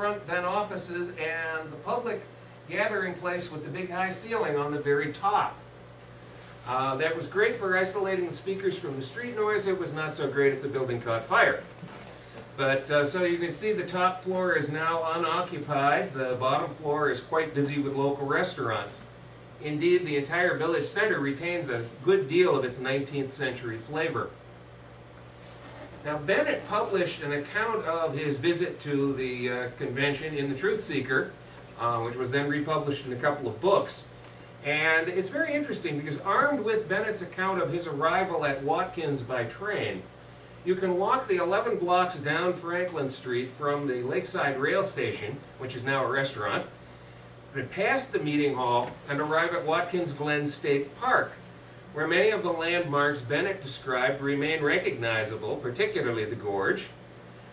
front, then offices, and the public gathering place with the big high ceiling on the very top. That was great for isolating the speakers from the street noise. It was not so great if the building caught fire. But so you can see the top floor is now unoccupied. The bottom floor is quite busy with local restaurants. Indeed, the entire village center retains a good deal of its 19th century flavor. Now, Bennett published an account of his visit to the convention in the Truth Seeker, which was then republished in a couple of books. And it's very interesting because armed with Bennett's account of his arrival at Watkins by train, you can walk the 11 blocks down Franklin Street from the Lakeside Rail Station, which is now a restaurant, and past the meeting hall and arrive at Watkins Glen State Park, where many of the landmarks Bennett described remain recognizable, particularly the gorge,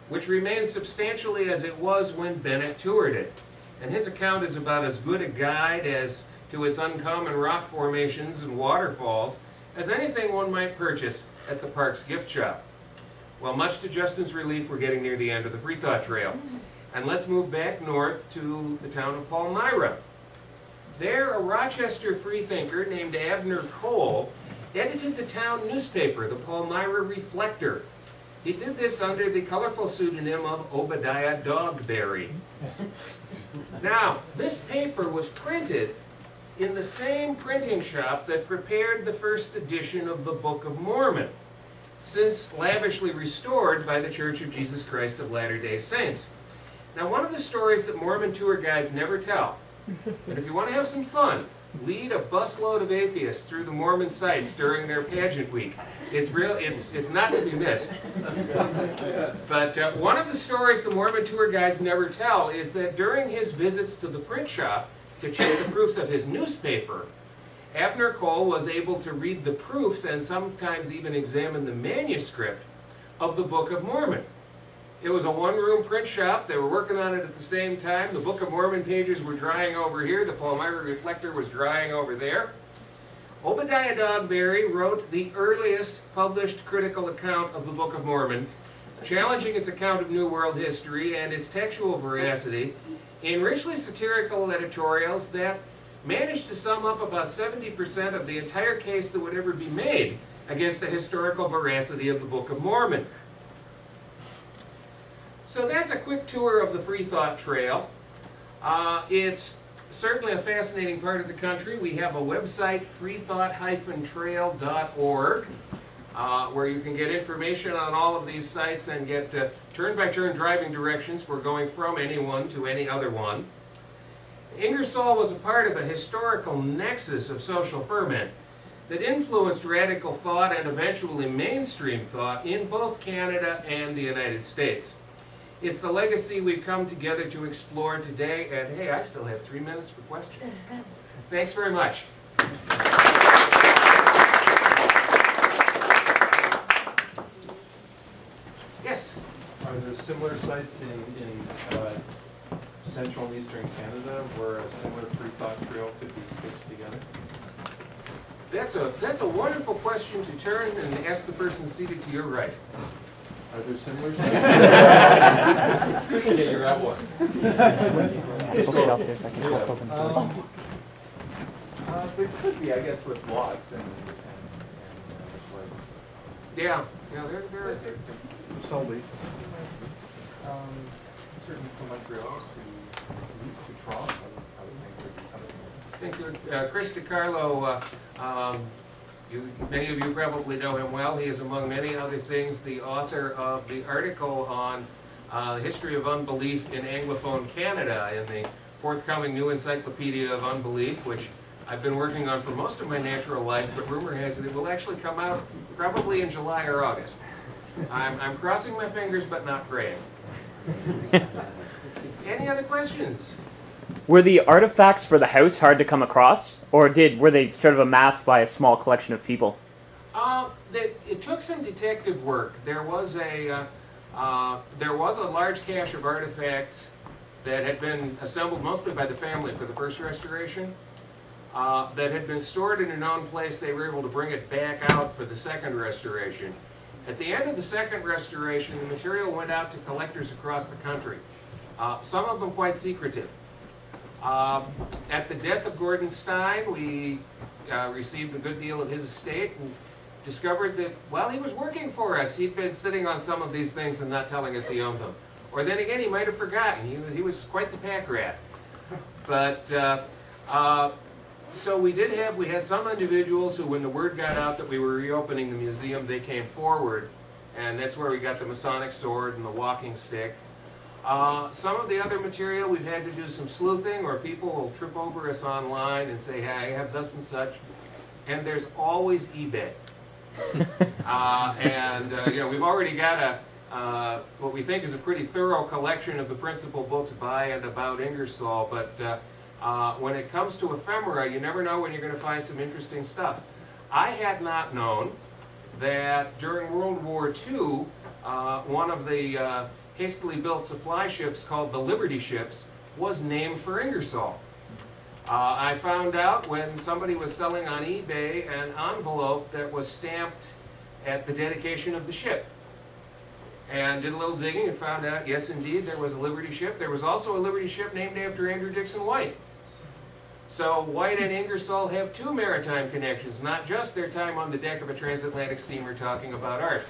which remains substantially as it was when Bennett toured it. And his account is about as good a guide as to its uncommon rock formations and waterfalls as anything one might purchase at the park's gift shop. Well, much to Justin's relief, we're getting near the end of the Freethought Trail. And let's move back north to the town of Palmyra. There, a Rochester freethinker named Abner Cole edited the town newspaper, the Palmyra Reflector. He did this under the colorful pseudonym of Obadiah Dogberry. Now, this paper was printed in the same printing shop that prepared the first edition of the Book of Mormon, since lavishly restored by the Church of Jesus Christ of Latter-day Saints. Now, one of the stories that Mormon tour guides never tell, and if you want to have some fun, lead a busload of atheists through the Mormon sites during their pageant week. It's not to be missed. But one of the stories the Mormon tour guides never tell is that during his visits to the print shop to check the proofs of his newspaper, Abner Cole was able to read the proofs and sometimes even examine the manuscript of the Book of Mormon. It was a one-room print shop. They were working on it at the same time. The Book of Mormon pages were drying over here. The Palmyra Reflector was drying over there. Obadiah Dogberry wrote the earliest published critical account of the Book of Mormon, challenging its account of New World history and its textual veracity in richly satirical editorials that managed to sum up about 70% of the entire case that would ever be made against the historical veracity of the Book of Mormon. So that's a quick tour of the Freethought Trail. It's certainly a fascinating part of the country. We have a website, freethought-trail.org, where you can get information on all of these sites and get turn-by-turn driving directions for going from any one to any other one. Ingersoll was a part of a historical nexus of social ferment that influenced radical thought and eventually mainstream thought in both Canada and the United States. It's the legacy we've come together to explore today, and hey, I still have 3 minutes for questions. Thanks very much. Yes? Are there similar sites in central and eastern Canada where a similar Freethought Trail could be stitched together? That's a wonderful question to turn and ask the person seated to your right. Are there similar sites? Yeah, you're at one. There could be, I guess, with lots and Yeah, they're solely. Certainly from Montreal to Toronto, I would think there'd be something. Thank you. Chris DiCarlo, many of you probably know him well. He is, among many other things, the author of the article on the history of unbelief in Anglophone Canada in the forthcoming New Encyclopedia of Unbelief, which I've been working on for most of my natural life, but rumor has it it will actually come out probably in July or August. I'm crossing my fingers, but not praying. Any other questions? Were the artifacts for the house hard to come across, or were they sort of amassed by a small collection of people? It took some detective work. There was a large cache of artifacts that had been assembled mostly by the family for the first restoration, that had been stored in a known place. They were able to bring it back out for the second restoration. At the end of the second restoration, the material went out to collectors across the country. some of them quite secretive. At the death of Gordon Stein, we received a good deal of his estate and discovered that while he was working for us, he'd been sitting on some of these things and not telling us he owned them. Or then again, he might have forgotten. He was quite the pack rat. But so we had some individuals who, when the word got out that we were reopening the museum, they came forward, and that's where we got the Masonic sword and the walking stick. Some of the other material, we've had to do some sleuthing, or people will trip over us online and say, hey, I have thus and such. And there's always eBay. We've already got what we think is a pretty thorough collection of the principal books by and about Ingersoll, but when it comes to ephemera, you never know when you're going to find some interesting stuff. I had not known that during World War II, one of the hastily built supply ships called the Liberty ships was named for Ingersoll. I found out when somebody was selling on eBay an envelope that was stamped at the dedication of the ship. And did a little digging and found out, yes indeed, there was a Liberty ship. There was also a Liberty ship named after Andrew Dixon White. So White and Ingersoll have two maritime connections, not just their time on the deck of a transatlantic steamer talking about art.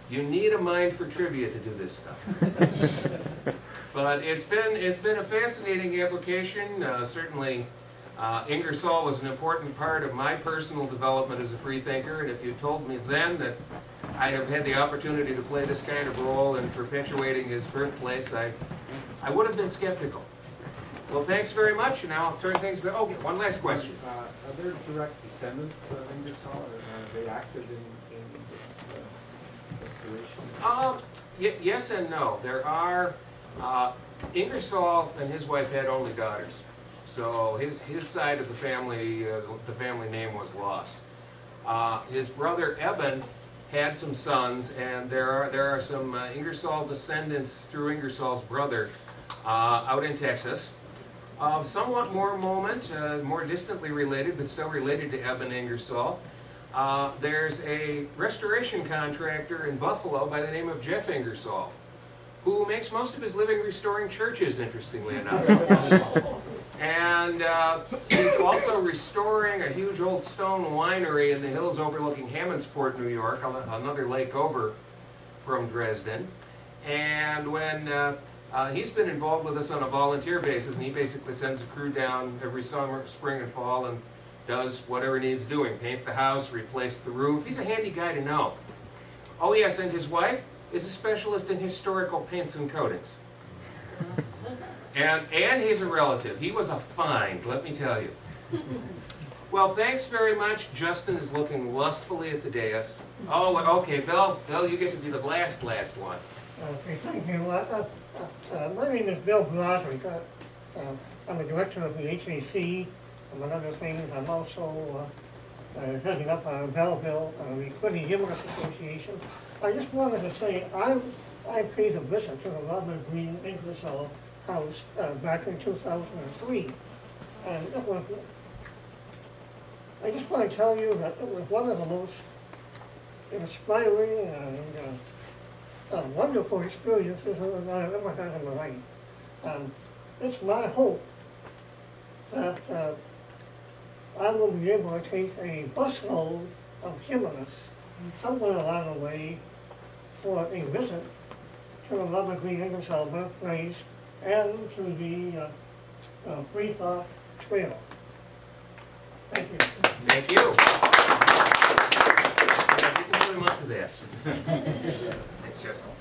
You need a mind for trivia to do this stuff. But it's been a fascinating application. Certainly, Ingersoll was an important part of my personal development as a freethinker, and if you told me then that I'd have had the opportunity to play this kind of role in perpetuating his birthplace, I would have been skeptical. Well, thanks very much, and now I'll turn things back. Okay, one last question. Are there direct descendants of Ingersoll, or are they active in this restoration? Yes and no. There are, Ingersoll and his wife had only daughters. So his side of the family name was lost. His brother Eben had some sons, and there are some Ingersoll descendants through Ingersoll's brother out in Texas. Of somewhat more moment, more distantly related, but still related to Eben Ingersoll. There's a restoration contractor in Buffalo by the name of Jeff Ingersoll, who makes most of his living restoring churches, interestingly enough. And he's also restoring a huge old stone winery in the hills overlooking Hammondsport, New York, another lake over from Dresden. And when he's been involved with us on a volunteer basis, and he basically sends a crew down every summer, spring and fall, and does whatever needs doing. Paint the house, replace the roof. He's a handy guy to know. Oh yes, and his wife is a specialist in historical paints and coatings. And he's a relative. He was a find, let me tell you. Well, thanks very much. Justin is looking lustfully at the dais. Oh, okay, Bill, you get to be the last one. Okay, thank you. My name is Bill Broderick. I'm the director of the HAC, among other things. I'm also heading up Belleville, the Quincy Humanist Association. I just wanted to say I paid a visit to the Robert Green Ingersoll house back in 2003. And it was, I just want to tell you that it was one of the most inspiring and wonderful experiences that I've ever had in my life. It's my hope that I will be able to take a busload of humanists somewhere along the way for a visit to the Robert Green Ingersoll birthplace and to the Free Thought Trail. Thank you. Thank you. I didn't really much of that. Thanks, Justin.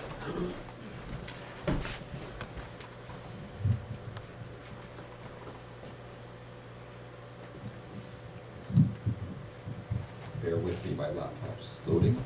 Bear with me, my laptop's loading.